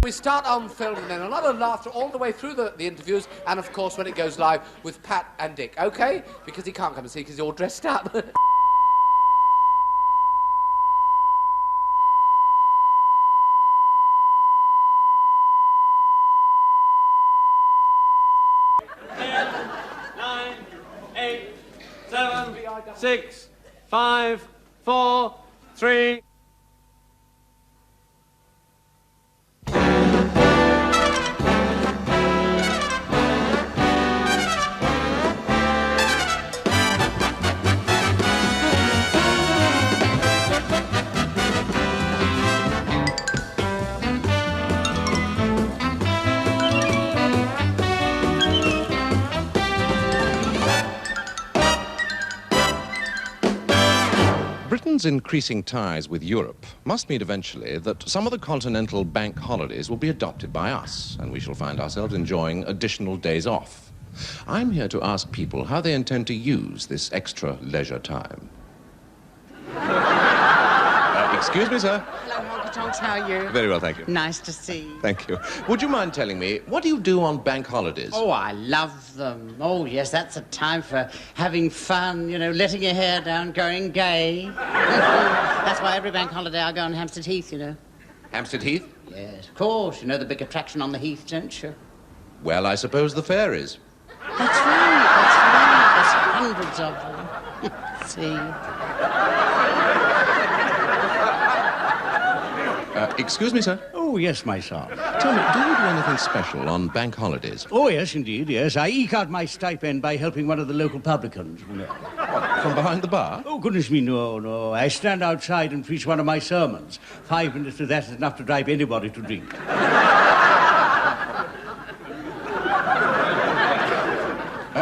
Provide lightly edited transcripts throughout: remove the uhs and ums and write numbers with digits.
We start on film and then a lot of laughter all the way through the interviews and, of course, when it goes live with Pat and Dick, OK? Because he can't come and see because he's all dressed up. Nine, 8, 7, 6, 5, 4, 3... Britain's increasing ties with Europe must mean eventually that some of the continental bank holidays will be adopted by us, and we shall find ourselves enjoying additional days off. I'm here to ask people how they intend to use this extra leisure time. Excuse me, sir. Hello, Honky Tonks, how are you? Very well, thank you. Nice to see you. Thank you. Would you mind telling me, what do you do on bank holidays? Oh, I love them. Oh, yes, that's a time for having fun, you know, letting your hair down, going gay. That's why every bank holiday I go on Hampstead Heath, you know. Hampstead Heath? Yes, of course. You know the big attraction on the Heath, don't you? Well, I suppose the fair is. That's right. There's hundreds of them. See? Excuse me, sir. Oh, yes, my son. Tell me, do you do anything special on bank holidays? Oh, yes, indeed, yes. I eke out my stipend by helping one of the local publicans, you know. What, from behind the bar? Oh, goodness me, no. I stand outside and preach one of my sermons. 5 minutes of that is enough to drive anybody to drink.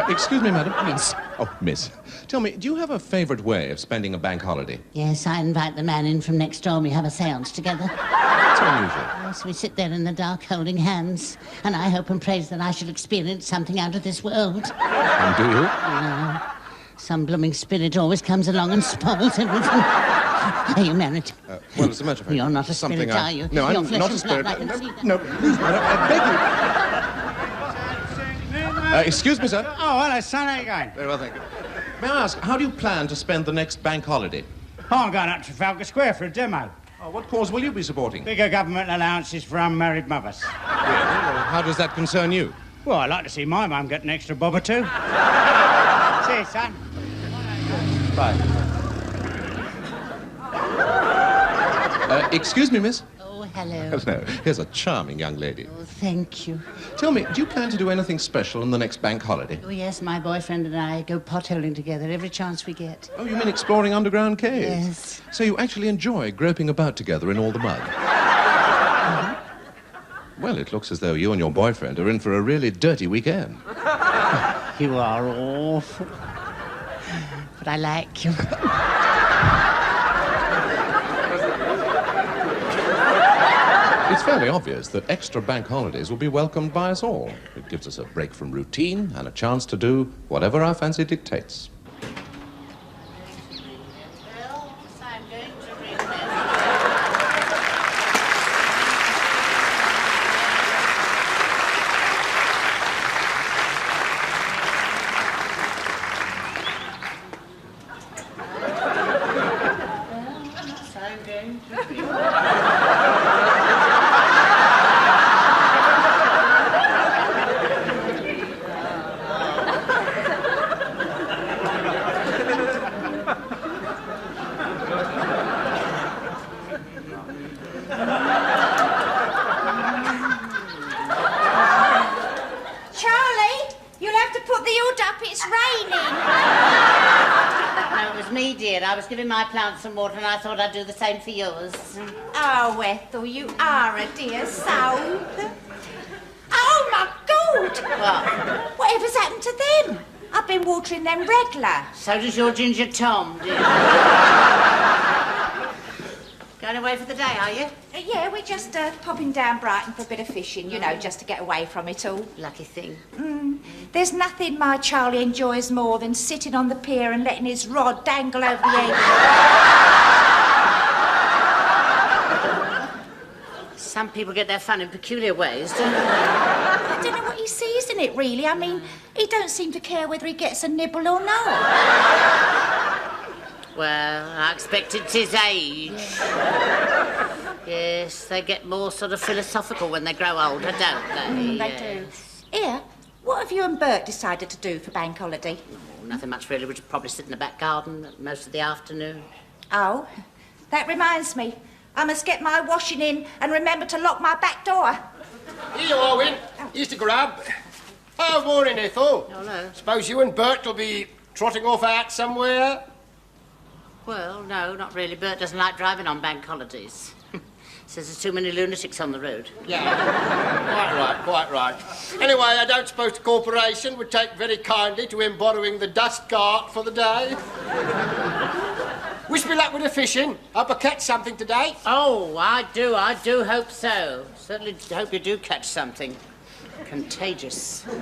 Excuse me, madam. Miss. Oh, miss. Tell me, do you have a favourite way of spending a bank holiday? Yes, I invite the man in from next door and we have a séance together. It's unusual. Yes, we sit there in the dark holding hands, and I hope and praise that I shall experience something out of this world. And do you? No. Some blooming spirit always comes along and spoils everything. Are you married? Well, as a matter of fact... You're not a spirit, are you? No, Your I'm flesh not a is blood, spirit. I can see that. No, please, madam, I beg you. Excuse me, sir. Oh, hello, son. How you going? Very well, thank you. May I ask, how do you plan to spend the next bank holiday? Oh, I'm going up to Trafalgar Square for a demo. Oh, what cause will you be supporting? Bigger government allowances for unmarried mothers. Really? Well, how does that concern you? Well, I'd like to see my mum get an extra bob or two. See you, son. Bye. Excuse me, miss. Oh, hello. Hello. Here's a charming young lady. Oh, thank you. Tell me, do you plan to do anything special on the next bank holiday? Oh, yes, my boyfriend and I go potholing together every chance we get. Oh, you mean exploring underground caves? Yes. So you actually enjoy groping about together in all the mud? Well, it looks as though you and your boyfriend are in for a really dirty weekend. You are awful. But I like you. It's fairly obvious that extra bank holidays will be welcomed by us all. It gives us a break from routine and a chance to do whatever our fancy dictates. I'm going to ring them. Charlie, you'll have to put the hood up, it's raining. No, it was me, dear. I was giving my plants some water and I thought I'd do the same for yours. Oh, Ethel, you are a dear soul. Oh, my God! What? Whatever's happened to them? I've been watering them regular. So does your ginger Tom, dear. Going away for the day, are you? Yeah, we're just popping down Brighton for a bit of fishing, you know, just to get away from it all. Lucky thing. There's nothing my Charlie enjoys more than sitting on the pier and letting his rod dangle over the edge. So some people get their fun in peculiar ways, don't they? I don't know what he sees in it, really. I mean, he don't seem to care whether he gets a nibble or not. Well, I expect it's his age. Yes, they get more sort of philosophical when they grow older, don't they? They do. Here, what have you and Bert decided to do for bank holiday? Oh, nothing much, really. We'll probably sit in the back garden most of the afternoon. Oh, that reminds me. I must get my washing in and remember to lock my back door. Here you are, Win. Here's the grab. Oh, morning, Ethel. Hello. Suppose you and Bert will be trotting off out somewhere? Well, no, not really. Bert doesn't like driving on bank holidays. Says there's too many lunatics on the road. Yeah. Quite right. Anyway, I don't suppose the corporation would take very kindly to him borrowing the dust cart for the day. Wish me luck with the fishing. Hope I catch something today. Oh, I do hope so. Certainly hope you do catch something. Contagious. You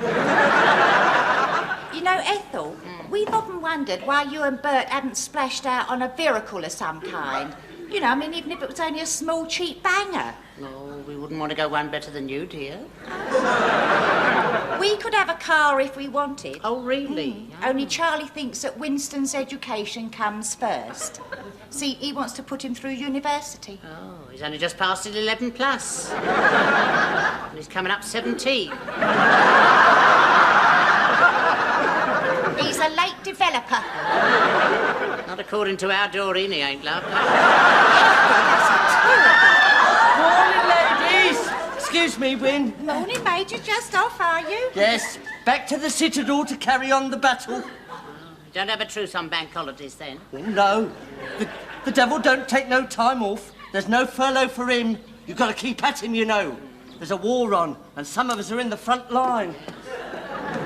know, Ethel, we've often wondered why you and Bert hadn't splashed out on a miracle of some kind. You know, I mean, even if it was only a small, cheap banger. No, we wouldn't want to go one better than you, dear. We could have a car if we wanted. Oh, really? Only Charlie thinks that Winston's education comes first. See, he wants to put him through university. Oh, he's only just passed his 11 plus. And he's coming up 17. He's a late developer. Not according to our Doreen, he ain't, love. Morning, ladies. Excuse me, Win. Morning, Major. Just off, are you? Yes, back to the Citadel to carry on the battle. Don't have a truce on bank holidays, then. Oh, no. The devil don't take no time off. There's no furlough for him. You've got to keep at him, you know. There's a war on, and some of us are in the front line.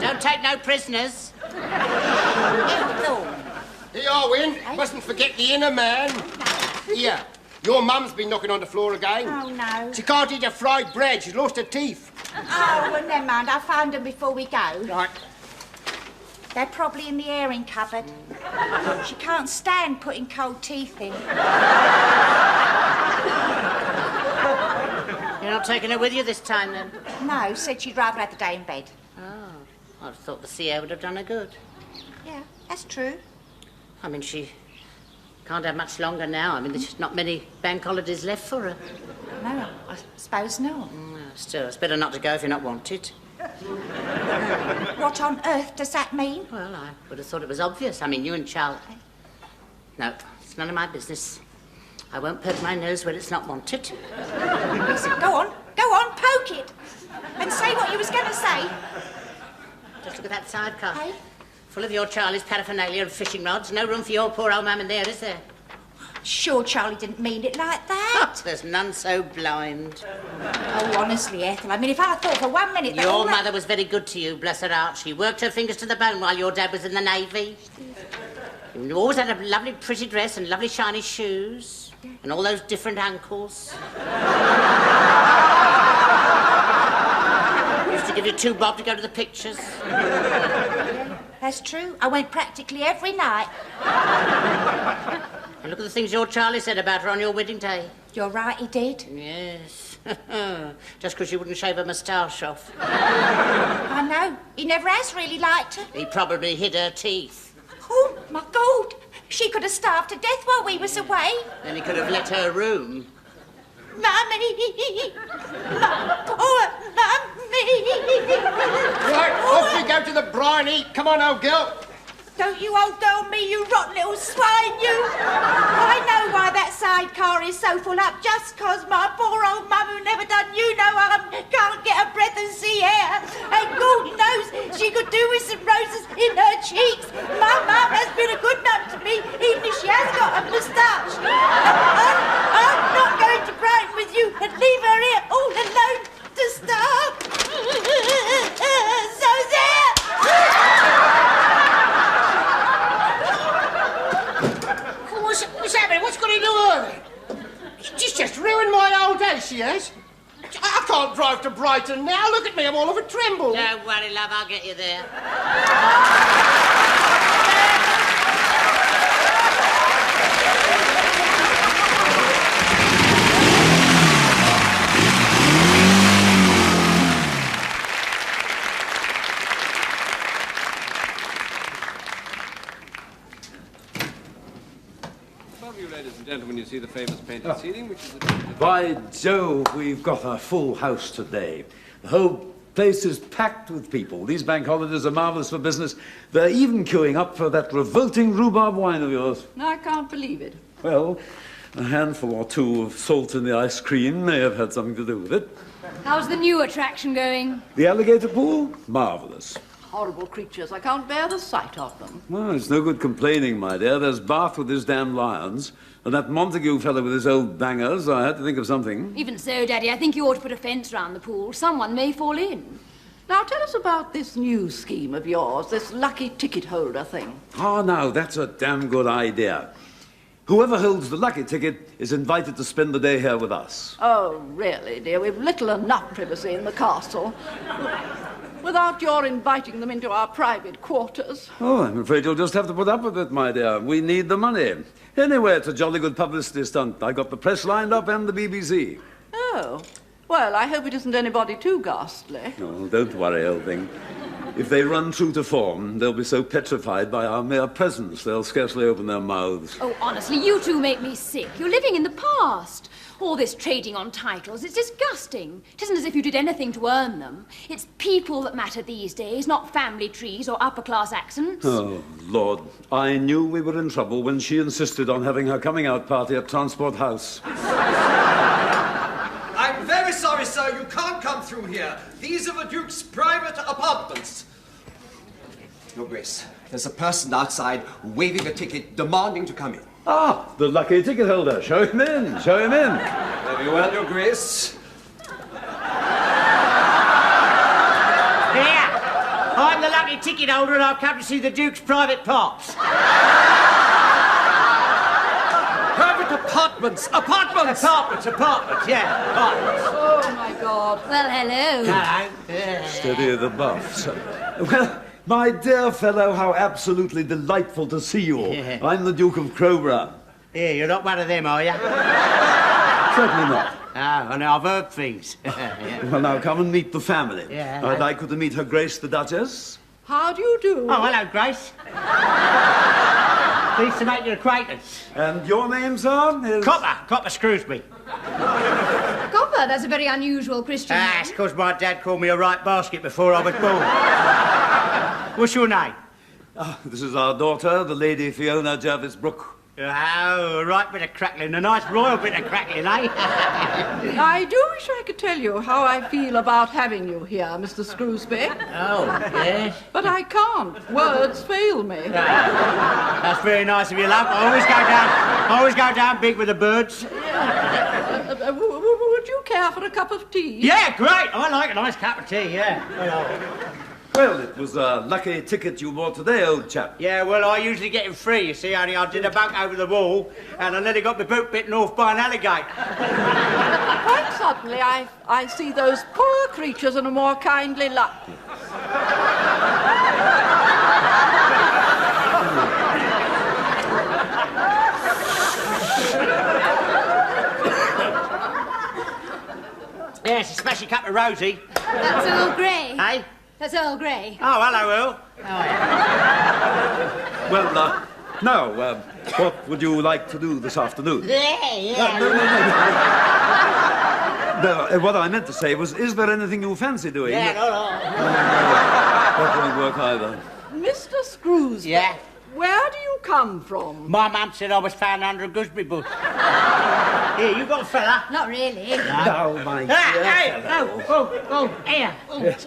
Don't take no prisoners. Ethel. Here you are, Win. Mustn't forget the inner man. Here. Your mum's been knocking on the floor again. Oh, no. She can't eat her fried bread. She's lost her teeth. Oh, well, never mind. I found them before we go. Right. They're probably in the airing cupboard. She can't stand putting cold teeth in. You're not taking her with you this time, then? No, said she'd rather have the day in bed. Oh, I thought the sea air would have done her good. Yeah, that's true. I mean, she can't have much longer now. I mean, there's not many bank holidays left for her. No, I suppose not. Still, it's better not to go if you're not wanted. What on earth does that mean? Well, I would have thought it was obvious. I mean, you and Charlie... No, it's none of my business. I won't poke my nose where it's not wanted. Listen, go on, poke it. And say what you was going to say. Just look at that sidecar. Hey? Full of your Charlie's paraphernalia and fishing rods. No room for your poor old mum in there, is there? Sure Charlie didn't mean it like that. There's none so blind. Oh, honestly, Ethel, I mean, if I thought for 1 minute that Your all mother was very good to you, bless her heart. She worked her fingers to the bone while your dad was in the Navy. You always had a lovely pretty dress and lovely shiny shoes. And all those different ankles. Used to give you 2 bob to go to the pictures. That's true. I went practically every night. And look at the things your Charlie said about her on your wedding day. You're right, he did. Yes. Just because she wouldn't shave her moustache off. I know. He never has really liked her. He probably hid her teeth. Oh, my God. She could have starved to death while we was away. Then he could have let her room. Mummy. Poor Mummy. Right, off we go to the briny. Come on, old girl. Don't you old girl me, you rotten little swine, you! I know why that sidecar is so full up, just 'cause my poor old mum, who never done you no harm, can't get a breath and see air. And God knows she could do with some roses in her cheeks. My mum has been a good mum to me, even if she has got a moustache. I'm not going to Brighton with you and leave her here all alone to starve. So there! What's happening? What's going to do her? She's just ruined my old day, she has. I can't drive to Brighton now. Look at me, I'm all of a tremble. Don't worry, love, I'll get you there. see the famous painted ceiling, which is a... By Jove, we've got a full house today. The whole place is packed with people. These bank holidays are marvellous for business. They're even queuing up for that revolting rhubarb wine of yours. I can't believe it. Well, a handful or two of salt in the ice cream may have had something to do with it. How's the new attraction going? The alligator pool? Marvellous. Horrible creatures. I can't bear the sight of them. Well, it's no good complaining, my dear. There's Bath with his damn lions, and that Montague fellow with his old bangers. I had to think of something. Even so, Daddy, I think you ought to put a fence round the pool. Someone may fall in. Now, tell us about this new scheme of yours, this lucky ticket holder thing. Ah, now, that's a damn good idea. Whoever holds the lucky ticket is invited to spend the day here with us. Oh, really, dear? We've little enough privacy in the castle. Without your inviting them into our private quarters. Oh, I'm afraid you'll just have to put up with it, my dear. We need the money. Anyway, it's a jolly good publicity stunt. I got the press lined up and the BBC. Oh. Well, I hope it isn't anybody too ghastly. Oh, don't worry, old thing. If they run true to form, they'll be so petrified by our mere presence, they'll scarcely open their mouths. Oh, honestly, you two make me sick. You're living in the past. All this trading on titles, it's disgusting. It isn't as if you did anything to earn them. It's people that matter these days, not family trees or upper-class accents. Oh, Lord. I knew we were in trouble when she insisted on having her coming-out party at Transport House. I'm very sorry, sir. You can't come through here. These are the Duke's private apartments. Your Grace, there's a person outside waving a ticket, demanding to come in. Ah, the lucky ticket holder. Show him in. Show him in. Very well, Your Grace. Here, I'm the lucky ticket holder and I've come to see the Duke's private parts. Private apartments. Apartments. Apartments, yeah. Apartments. Oh, my God. Well, hello. Hello. Steady the buffs. Well, my dear fellow, how absolutely delightful to see you. Yeah. I'm the Duke of Crowborough. Here, you're not one of them, are you? Certainly not. Oh, and I've heard things. Yeah. Well, now, come and meet the family. Yeah, I'd like you to meet Her Grace the Duchess. How do you do? Oh, hello, Grace. Pleased to make your acquaintance. And your name, sir, is... Copper Screwsby. Copper, that's a very unusual Christian name. It's because my dad called me a right basket before I was born. What's your name? Oh, this is our daughter, the Lady Fiona Jervis Brooke. Oh, a right bit of crackling. A nice royal bit of crackling, eh? I do wish I could tell you how I feel about having you here, Mr. Screwsby. Oh, yes? But I can't. Words fail me. That's very nice of you, love. I always go down big with the birds. Would you care for a cup of tea? Yeah, great. I like a nice cup of tea, yeah. Well, it was a lucky ticket you bought today, old chap. Yeah, well, I usually get him free, you see, only I did a bunk over the wall, and I nearly got my boot bitten off by an alligator. Quite suddenly, I see those poor creatures in a more kindly light. Yes, a special cup of rosy. That's Earl Grey. Hey? That's Earl Grey. Oh, hello, Earl. Well, now, what would you like to do this afternoon? Yeah. No, what I meant to say was, is there anything you fancy doing? Yeah, no. That won't work either. Mr. Screwsby. Yeah? Where do you come from? My mum said I was found under a gooseberry bush. Here, you got a fella? Not really. No, my dear Hey! fellow. Oh, here. Yes,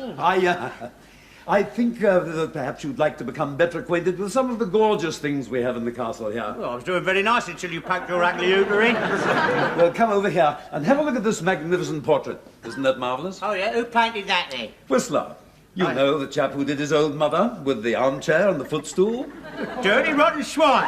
I think that perhaps you'd like to become better acquainted with some of the gorgeous things we have in the castle here. Well, I was doing very nicely until you poked your ugly hooter in. Well, come over here and have a look at this magnificent portrait. Isn't that marvellous? Oh, yeah? Who painted that then? Whistler. You know the chap who did his old mother with the armchair and the footstool? Dirty, rotten swine.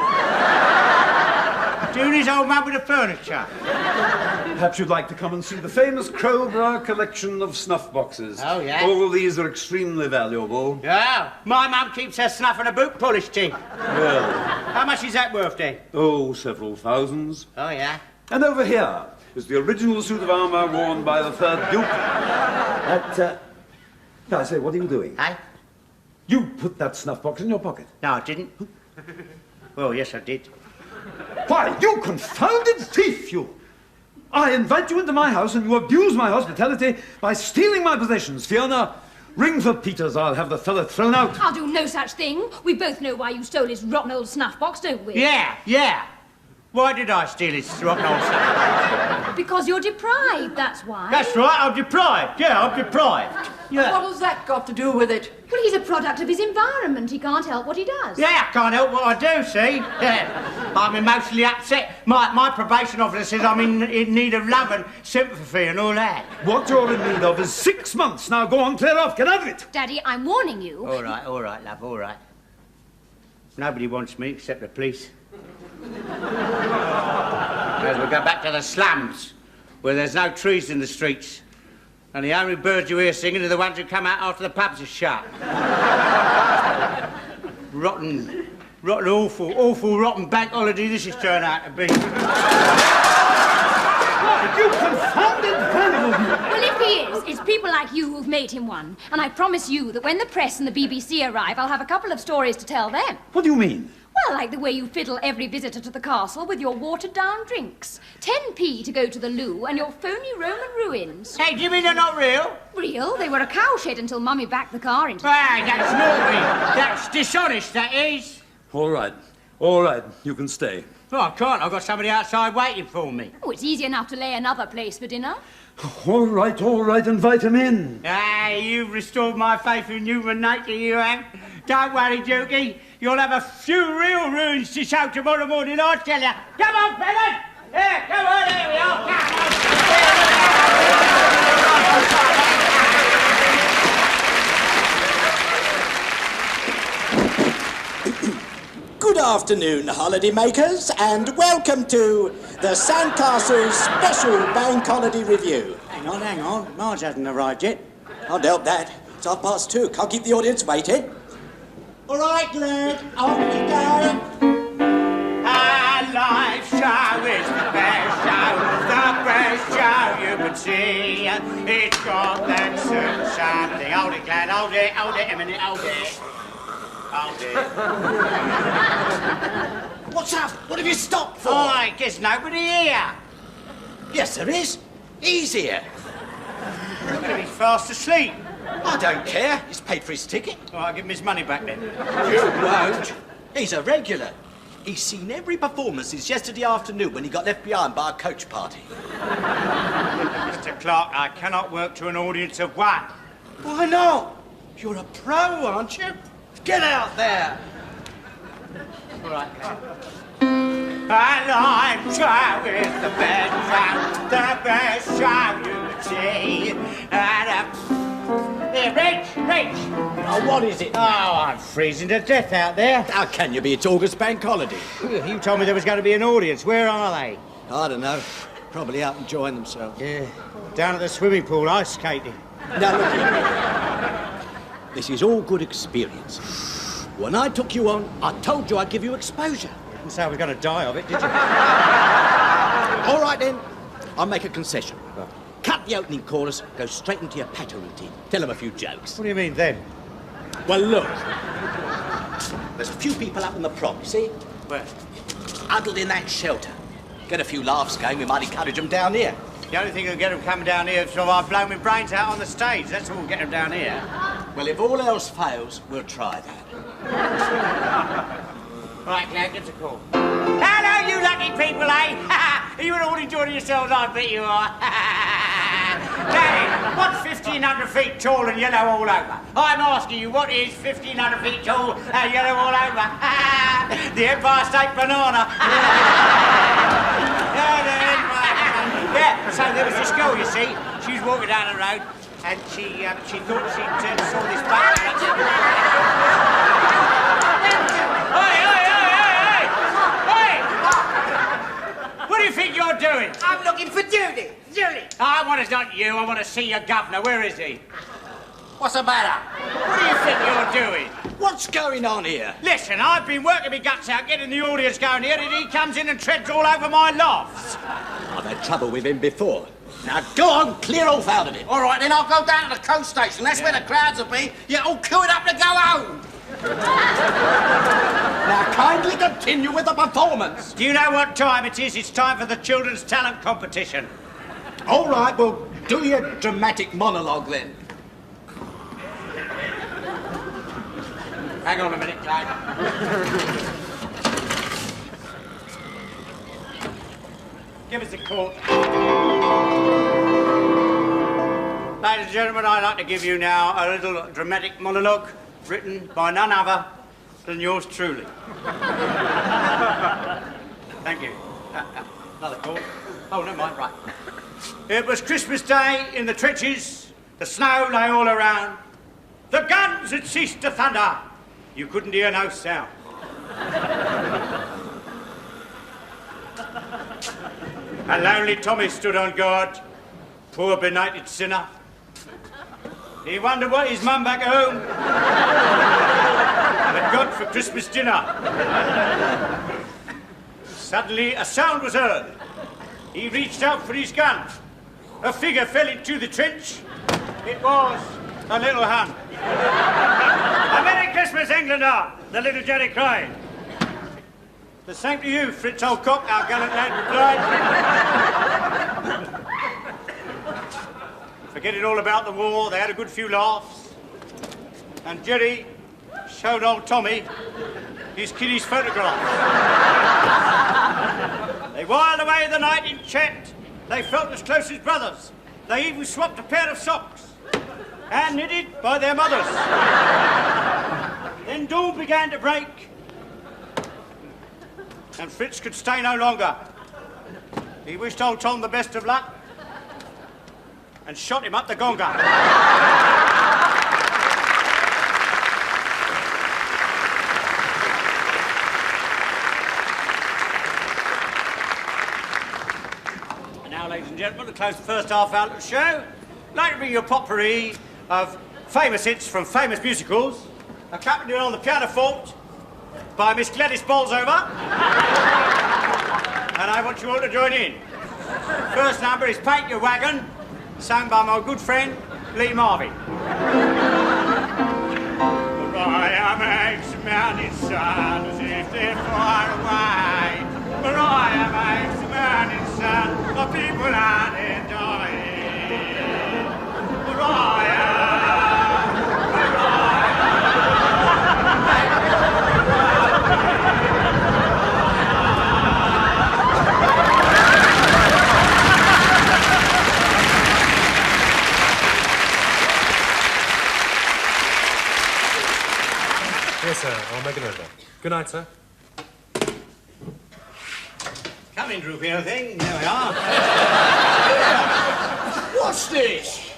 Doing his old man with the furniture. Perhaps you'd like to come and see the famous Crowborough collection of snuff boxes. Oh, yeah? All these are extremely valuable. Yeah. My mum keeps her snuff in a boot polish tin. Well... How much is that worth then? Oh, several thousands. Oh, yeah? And over here is the original suit of armour worn by the 3rd Duke. I say, what are you doing? Hey? You put that snuff box in your pocket. No, I didn't. Well, yes, I did. Why, you confounded thief, you! I invite you into my house and you abuse my hospitality by stealing my possessions. Fiona, ring for Peters. I'll have the fellow thrown out. I'll do no such thing. We both know why you stole his rotten old snuff box, don't we? Yeah. Why did I steal his rotten old stuff? Because you're deprived, that's why. That's right, I'm deprived. Yeah, I'm deprived. Yeah. What has that got to do with it? Well, he's a product of his environment. He can't help what he does. Yeah, I can't help what I do, see? Yeah. I'm emotionally upset. My probation officer says I'm in need of love and sympathy and all that. What you're in need of is 6 months. Now go on, clear off, get out of it. Daddy, I'm warning you. All right, love, all right. Nobody wants me except the police. As we go back to the slums, where there's no trees in the streets, and the only birds you hear singing are the ones who come out after the pubs are shut. rotten, awful, rotten bank holiday this has turned out to be. You confounded animal! Well, if he is, it's people like you who've made him one. And I promise you that when the press and the BBC arrive, I'll have a couple of stories to tell them. What do you mean? Well, like the way you fiddle every visitor to the castle with your watered-down drinks. 10p to go to the loo and your phony Roman ruins. Hey, do you mean they're not real? Real? They were a cowshed until Mummy backed the car into... Hey, that's naughty. That's dishonest, that is. All right, you can stay. Oh, I can't. I've got somebody outside waiting for me. Oh, it's easy enough to lay another place for dinner. All right, invite him in. Hey, you've restored my faith in human nature, you have. Don't worry, Dukey. You'll have a few real ruins to show tomorrow morning, I tell you. Come on, fellas! Here, come on, here we are. Good afternoon, holiday makers, and welcome to the Sandcastle's special Bank Holiday Review. Hang on. Marge hasn't arrived yet. Can't help that. It's 2:30. Can't keep the audience waiting. All right, lad, off you go. Our live show is the best show you can see. It's got that sunshine thing. Hold it, lad, hold it a minute, hold it. What's up? What have you stopped for? Oh, I guess nobody here. Yes, there is. He's here. He's fast asleep. I don't care. He's paid for his ticket. All right, give him his money back then. You won't. He's a regular. He's seen every performance since yesterday afternoon when he got left behind by a coach party. Mr. Clark, I cannot work to an audience of one. Why not? You're a pro, aren't you? Get out there. All right, our live show is the best show you can see. And, here, Rich! Oh, what is it? Oh, I'm freezing to death out there. How can you be? It's August Bank Holiday. You told me there was going to be an audience. Where are they? I don't know. Probably out enjoying themselves. Yeah, down at the swimming pool, ice skating. Now, look here. This is all good experience. When I took you on, I told you I'd give you exposure. You didn't say I was going to die of it, did you? All right, then. I'll make a concession. Cut the opening chorus, go straight into your patter routine. Tell them a few jokes. What do you mean, then? Well, look. There's a few people up in the prom, you see? Where? Huddled in that shelter. Get a few laughs going, we might encourage them down here. The only thing that'll get them coming down here is if I blow my brains out on the stage. That's what will get them down here. Well, if all else fails, we'll try that. Right, now, get a call. Hello, you lucky people, eh? Are you all enjoying yourselves? I bet you are. Daddy, what's 1,500 feet tall and yellow all over? I'm asking you, what is 1,500 feet tall and yellow all over? The Empire State Banana. Yeah, so there was this girl, you see. She was walking down the road and she thought she'd saw this banana. What do you think you're doing? I'm looking for Judy. I want to not you. I want to see your governor. Where is he? What's the matter? What do you think you're doing? What's going on here? Listen, I've been working my guts out getting the audience going here, and he comes in and treads all over my lofts. I've had trouble with him before. Now go on, clear off out of it. All right, then I'll go down to the coast station. That's where the crowds will be. You're all queued up to go home. Now, kindly continue with the performance. Do you know what time it is? It's time for the children's talent competition. All right, well, do your dramatic monologue then. Hang on a minute, Clyde. Give us a quote. Ladies and gentlemen, I'd like to give you now a little dramatic monologue written by none other than yours truly. Thank you. Another quote. Oh, never mind, right. It was Christmas Day in the trenches. The snow lay all around. The guns had ceased to thunder. You couldn't hear no sound. A lonely Tommy stood on guard, poor benighted sinner. He wondered what his mum back home had got for Christmas dinner. Suddenly a sound was heard. He reached out for his gun. A figure fell into the trench. It was a little hand. A Merry Christmas, Englander, the little Jerry cried. The same to you, Fritz old cock, our gallant lad replied. Forgetting all about the war, they had a good few laughs. And Jerry showed old Tommy his kiddie's photograph. They whiled away the night in chat. They felt as close as brothers. They even swapped a pair of socks, and knitted by their mothers. Then dawn began to break, and Fritz could stay no longer. He wished old Tom the best of luck, and shot him up the gonga. And now, ladies and gentlemen, to close the first half hour of the show, I'd like to bring you a potpourri of famous hits from famous musicals, accompanied on the pianoforte by Miss Gladys Bolsover. And I want you all to join in. First number is Paint Your Wagon, sung by my good friend, Lee Marvin. Mariah makes the mountains sound as if they're far away. Mariah makes the mountains sound, the people out there dying. Mariah. Yes, sir. I'll make it over. Good night, sir. Come in, Droopy, old thing. There we are. What's this?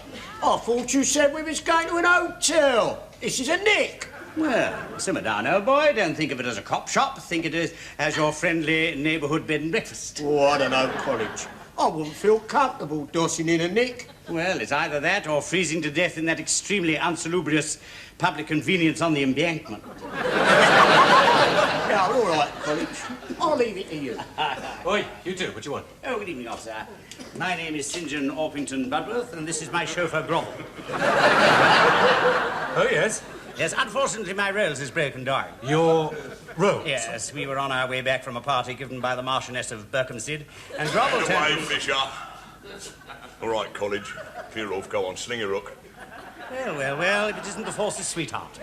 I thought you said we was going to an hotel. This is a nick. Well, simmer down, old boy. Don't think of it as a cop shop. Think of it as your friendly neighbourhood bed and breakfast. Oh, I don't know, College. I wouldn't feel comfortable dossing in a nick. Well, it's either that or freezing to death in that extremely unsalubrious public convenience on the embankment. Yeah, all right, College. I'll leave it to you. Oi, you two, what do you want? Oh, good evening, officer. My name is St. John Orpington Budworth, and this is my chauffeur, Grovel. Oh, yes? Yes, unfortunately, my Rolls is broken down. Your Rolls? Yes, we were on our way back from a party given by the Marchioness of Berkhamsted, and Grovel Away, turned... Fisher. All right, College. Clear off. Go on, sling your hook. Well, if it isn't the force's sweetheart.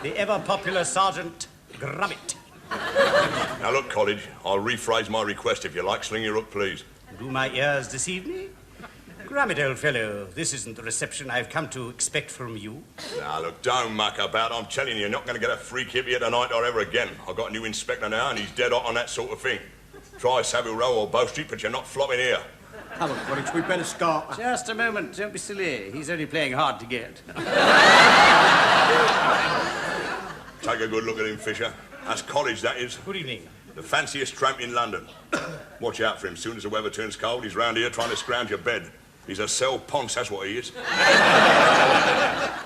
The ever-popular Sergeant Grummett. Now, look, College, I'll rephrase my request if you like. Sling your hook, please. Do my ears deceive me? Grummett, old fellow, this isn't the reception I've come to expect from you. Now, look, don't muck about. I'm telling you, you're not going to get a free kip here tonight or ever again. I've got a new inspector now, and he's dead hot on that sort of thing. Try Savile Row or Bow Street, but you're not flopping here. Come on, College, we better start. Just a moment, don't be silly. He's only playing hard to get. Take a good look at him, Fisher. That's College, that is. Good evening. The fanciest tramp in London. Watch out for him. Soon as the weather turns cold, he's round here trying to scrounge your bed. He's a cell ponce, that's what he is.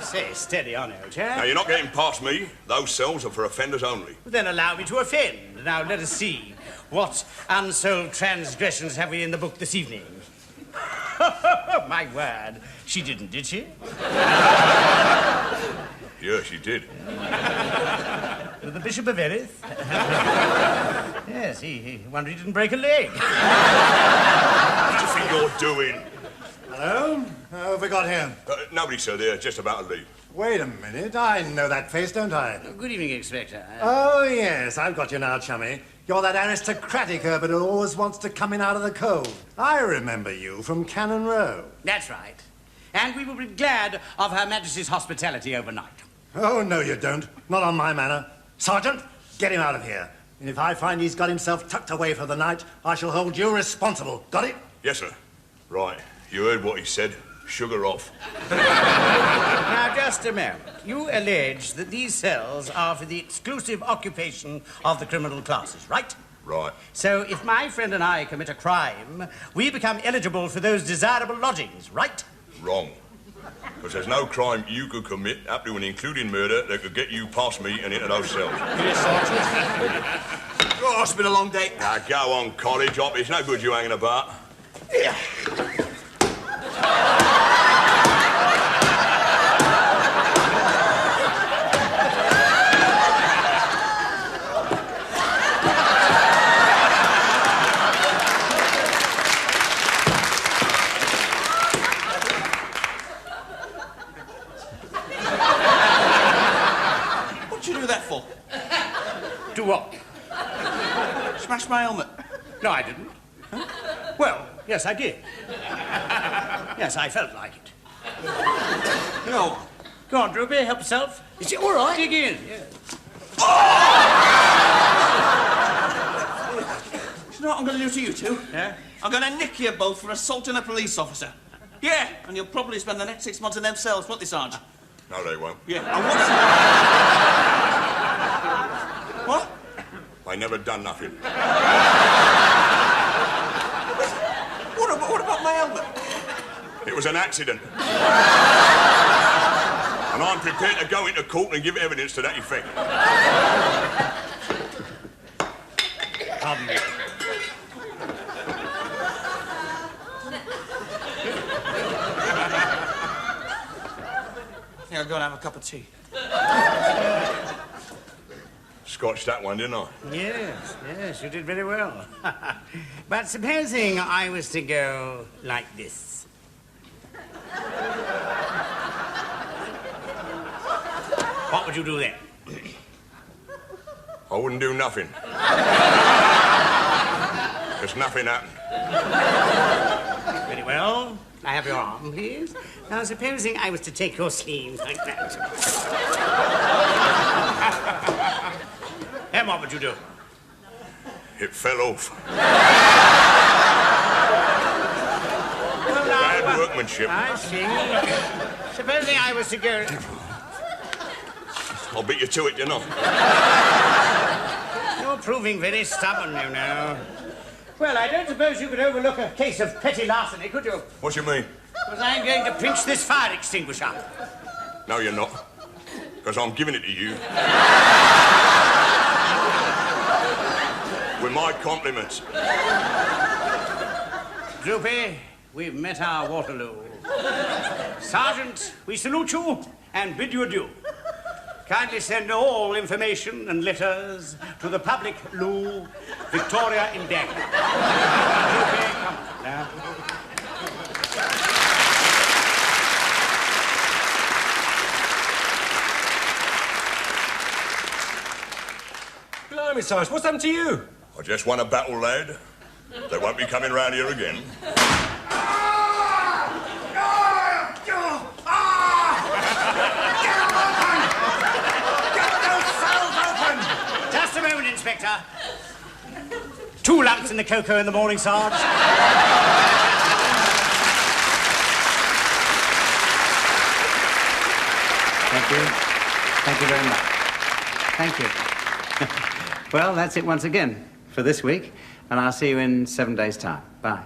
Say, steady on, old chap. Now, you're not getting past me. Those cells are for offenders only. Then allow me to offend. Now, let us see. What unsolved transgressions have we in the book this evening? My word. She didn't, did she? Yeah, she did. To the Bishop of Erith. Yes, he wondered he didn't break a leg. What do you think you're doing? Hello? How have we got here? Nobody, sir. They're just about to leave. Wait a minute. I know that face, don't I? Good evening, Inspector. Oh, yes. I've got you now, chummy. You're that aristocratic Herbert who always wants to come in out of the cold. I remember you from Cannon Row. That's right. And we will be glad of Her Majesty's hospitality overnight. Oh, no, you don't. Not on my manor. Sergeant, get him out of here. And if I find he's got himself tucked away for the night, I shall hold you responsible. Got it? Yes, sir. Right. You heard what he said. Sugar off. Now, just a moment. You allege that these cells are for the exclusive occupation of the criminal classes, right? Right. So if my friend and I commit a crime, we become eligible for those desirable lodgings, right? Wrong. Because there's no crime you could commit, up to and including murder, that could get you past me and into those cells. Yes, Sergeant. Oh, it's been a long day. Now, go on, college hop. It's no good you hanging about. Yeah. What'd you do that for? Do what? Smash my helmet. No, I didn't. Huh? Well, yes, I did. Yes, I felt like it. No. Go on, Droopy, help yourself. Is it all right? Dig in. Yeah. You know what I'm going to do to you two? Yeah? I'm going to nick you both for assaulting a police officer. Yeah, and you'll probably spend the next 6 months in them cells, won't they, Sarge? No, they won't. Yeah, and what's... What? I never done nothing. What about my helmet? It was an accident. And I'm prepared to go into court and give evidence to that effect. Pardon me. I think I'll go and have a cup of tea. Scotched that one, didn't I? Yes, yes, you did very well. But supposing I was to go like this. What would you do then? I wouldn't do nothing. Because nothing happened. Very well. I have your arm, please. Now, supposing I was to take your sleeve like that. Then what would you do? It fell off. Well, Bad workmanship. I see. Supposing I was to go... I'll beat you to it, you know. You're proving very stubborn, you know. Well, I don't suppose you could overlook a case of petty larceny, could you? What do you mean? Because I'm going to pinch this fire extinguisher. No, you're not. Because I'm giving it to you. With my compliments. Droopy, we've met our Waterloo. Sergeant, we salute you and bid you adieu. Kindly send all information and letters to the public loo, Victoria in Dag. Droopy, come now. Blimey, Sarge, what's happened to you? I just won a battle, lad. They won't be coming round here again. Just a moment, Inspector. 2 lumps in the cocoa in the morning, Sarge. Thank you. Thank you very much. Thank you. Well, that's it once again for this week, and I'll see you in 7 days' time. Bye.